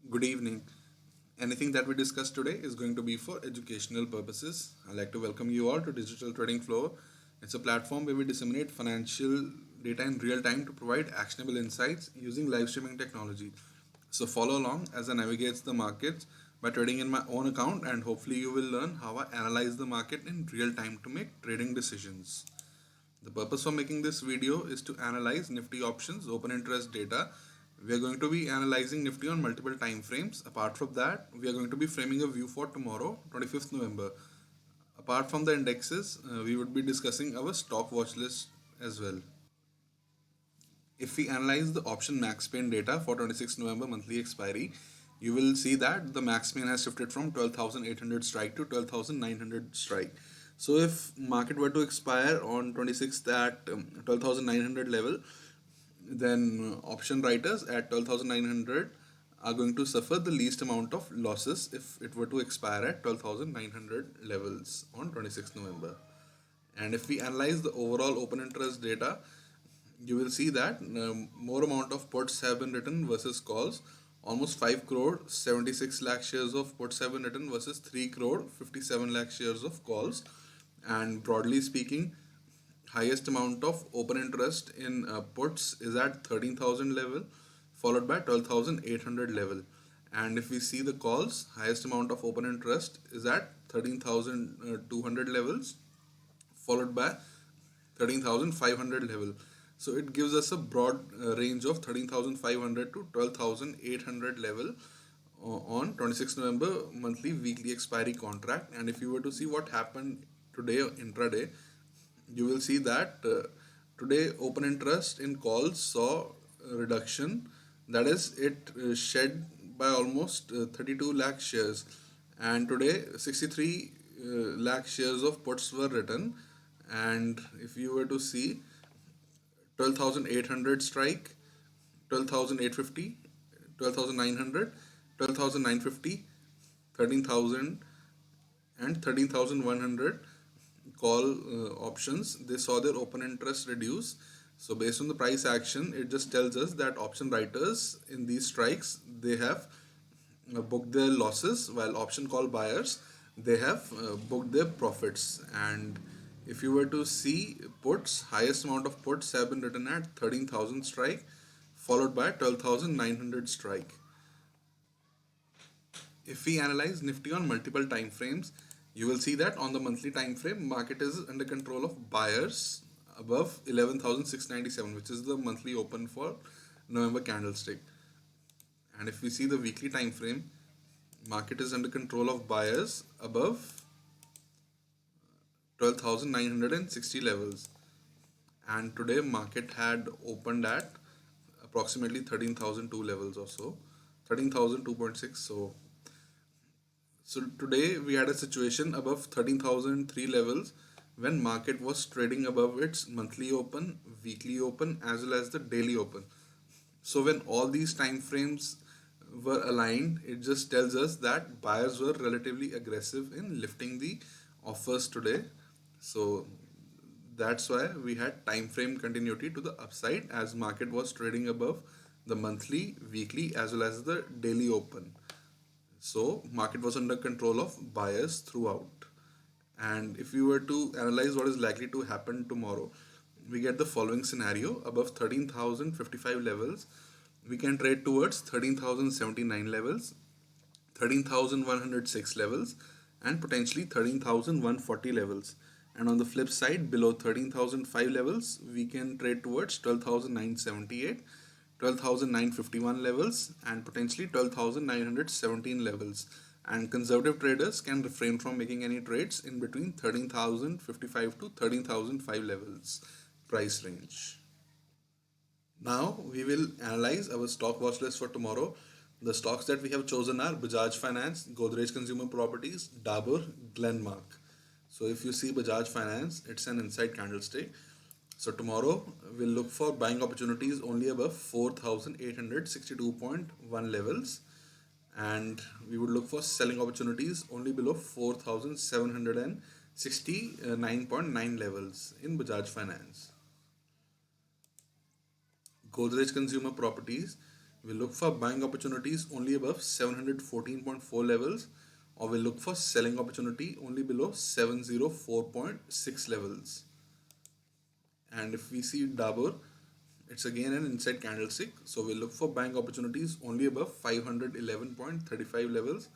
Good evening. Anything that we discuss today is going to be for educational purposes. I'd like to welcome you all to Digital Trading Floor. It's a platform where we disseminate financial data in real time to provide actionable insights using live streaming technology. So follow along as I navigate the markets by trading in my own account, and hopefully you will learn how I analyze the market in real time to make trading decisions. The purpose of making this video is to analyze Nifty options open interest data. We are going to be analyzing Nifty on multiple time frames. Apart from that, we are going to be framing a view for tomorrow, 25th November. Apart from the indexes, we would be discussing our stock watch list as well. If we analyze the option max pain data for 26th November monthly expiry, you will see that the max pain has shifted from 12,800 strike to 12,900 strike. So if market were to expire on 26th at 12,900 level, then option writers at 12,900 are going to suffer the least amount of losses if it were to expire at 12,900 levels on 26th November. And if we analyze the overall open interest data, you will see that more amount of puts have been written versus calls. Almost 5 crore 76 lakh shares of puts have been written versus 3 crore 57 lakh shares of calls. And broadly speaking, highest amount of open interest in puts is at 13,000 level, followed by 12,800 level. And if we see the calls, highest amount of open interest is at 13,200 levels, followed by 13,500 level. So it gives us a broad range of 13,500 to 12,800 level on 26 November monthly weekly expiry contract. And if you were to see what happened today intraday, you will see that today open interest in calls saw a reduction. That is, it shed by almost 32 lakh shares, and today 63 lakh shares of puts were written. And if you were to see 12,800 strike, 12,850, 12,900, 12,950, 13,000 and 13,100 call options, they saw their open interest reduce. So based on the price action, it just tells us that option writers in these strikes, they have booked their losses, while option call buyers, they have booked their profits. And if you were to see puts, highest amount of puts have been written at 13,000 strike, followed by 12,900 strike. If we analyze Nifty on multiple time frames, you will see that on the monthly time frame, market is under control of buyers above 11,697, which is the monthly open for November candlestick. And if we see the weekly time frame, market is under control of buyers above 12,960 levels. And today market had opened at approximately 13,002 levels or so, 13,002.6. So today we had a situation above 13,003 levels when market was trading above its monthly open, weekly open as well as the daily open. So when all these time frames were aligned, it just tells us that buyers were relatively aggressive in lifting the offers today. So that's why we had time frame continuity to the upside as market was trading above the monthly, weekly as well as the daily open. So market was under control of buyers throughout. And if we were to analyze what is likely to happen tomorrow, we get the following scenario. Above 13,055 levels, we can trade towards 13,079 levels, 13,106 levels, and potentially 13,140 levels. And on the flip side, below 13,005 levels, we can trade towards 12,978, 12,951 levels, and potentially 12,917 levels. And conservative traders can refrain from making any trades in between 13,055 to 13,005 levels price range. Now we will analyze our stock watch list for tomorrow. The stocks that we have chosen are Bajaj Finance, Godrej Consumer Properties, Dabur, Glenmark. So if you see Bajaj Finance, it's an inside candlestick. So tomorrow we'll look for buying opportunities only above 4,862.1 levels, and we would look for selling opportunities only below 4,769.9 levels in Bajaj Finance. Godrej Consumer Properties, we look for buying opportunities only above 714.4 levels, or we look for selling opportunity only below 704.6 levels. And if we see Dabur, it's again an inside candlestick. So we look for buying opportunities only above 511.35 levels,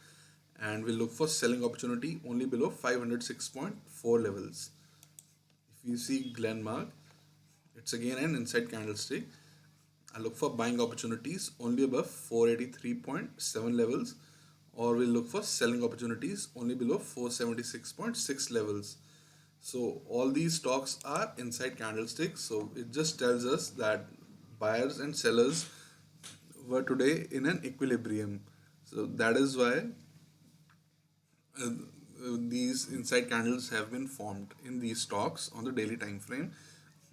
and we look for selling opportunity only below 506.4 levels. If you see Glenmark, it's again an inside candlestick. I look for buying opportunities only above 483.7 levels, or we look for selling opportunities only below 476.6 levels. So all these stocks are inside candlesticks. So it just tells us that buyers and sellers were today in an equilibrium. So that is why these inside candles have been formed in these stocks on the daily time frame.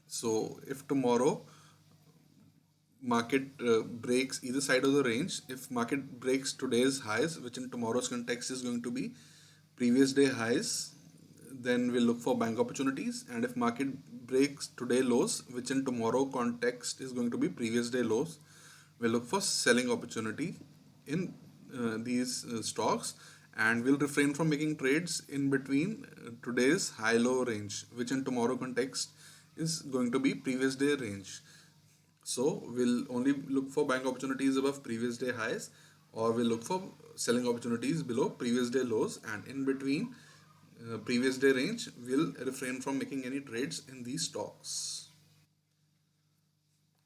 So if tomorrow market breaks either side of the range, if market breaks today's highs, which in tomorrow's context is going to be previous day highs, then we'll look for buying opportunities. And if market breaks today lows, which in tomorrow context is going to be previous day lows, we'll look for selling opportunity in these stocks, and we'll refrain from making trades in between today's high low range, which in tomorrow context is going to be previous day range. So we'll only look for buying opportunities above previous day highs, or we'll look for selling opportunities below previous day lows, and in between previous day range, we'll refrain from making any trades in these stocks.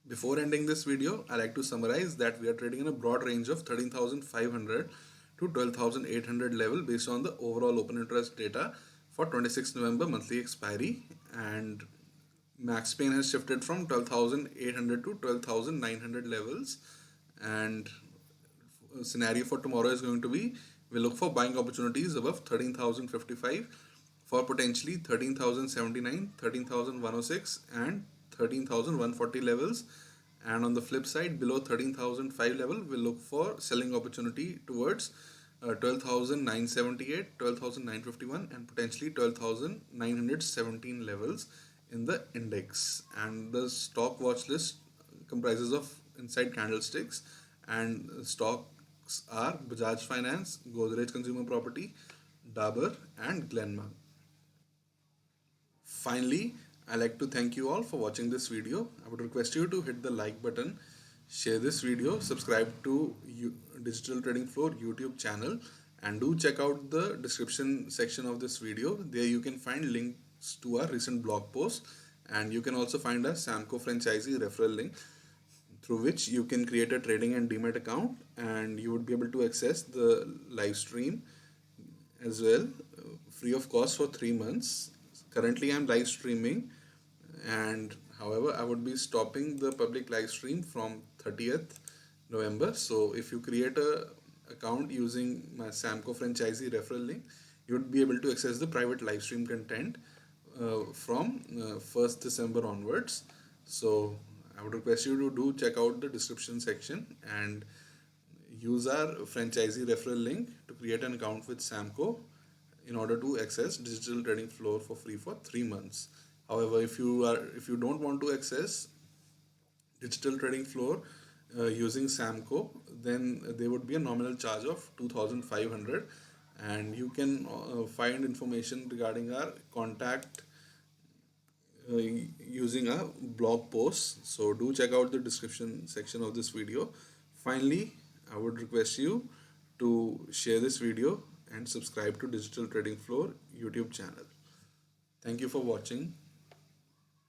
Before ending this video, I like to summarize that we are trading in a broad range of 13,500 to 12,800 level based on the overall open interest data for 26 November monthly expiry, and max pain has shifted from 12,800 to 12,900 levels, and scenario for tomorrow is going to be we look for buying opportunities above 13,055 for potentially 13,079, 13,106 and 13,140 levels, and on the flip side below 13,005 level we'll look for selling opportunity towards 12,978, 12,951 and potentially 12,917 levels in the index. And the stock watch list comprises of inside candlesticks, and stocks are Bajaj Finance, Godrej Consumer Property, Dabur and Glenmark. Finally, I like to thank you all for watching this video. I would request you to hit the like button, share this video, subscribe to Digital Trading Floor YouTube channel, and do check out the description section of this video. There you can find links to our recent blog post, and you can also find a Samco franchisee referral link through which you can create a trading and demat account, and you would be able to access the live stream as well, free of cost for 3 months. Currently I'm live streaming, and however I would be stopping the public live stream from 30th November. So if you create a account using my Samco franchisee referral link, you would be able to access the private live stream content from 1st December onwards. So I would request you to do check out the description section and use our franchisee referral link to create an account with Samco in order to access Digital Trading Floor for free for 3 months. However, if you don't want to access Digital Trading Floor using Samco, then there would be a nominal charge of 2,500, and you can find information regarding our contact using a blog post. So do check out the description section of this video. Finally, I would request you to share this video and subscribe to Digital Trading Floor YouTube channel. Thank you for watching.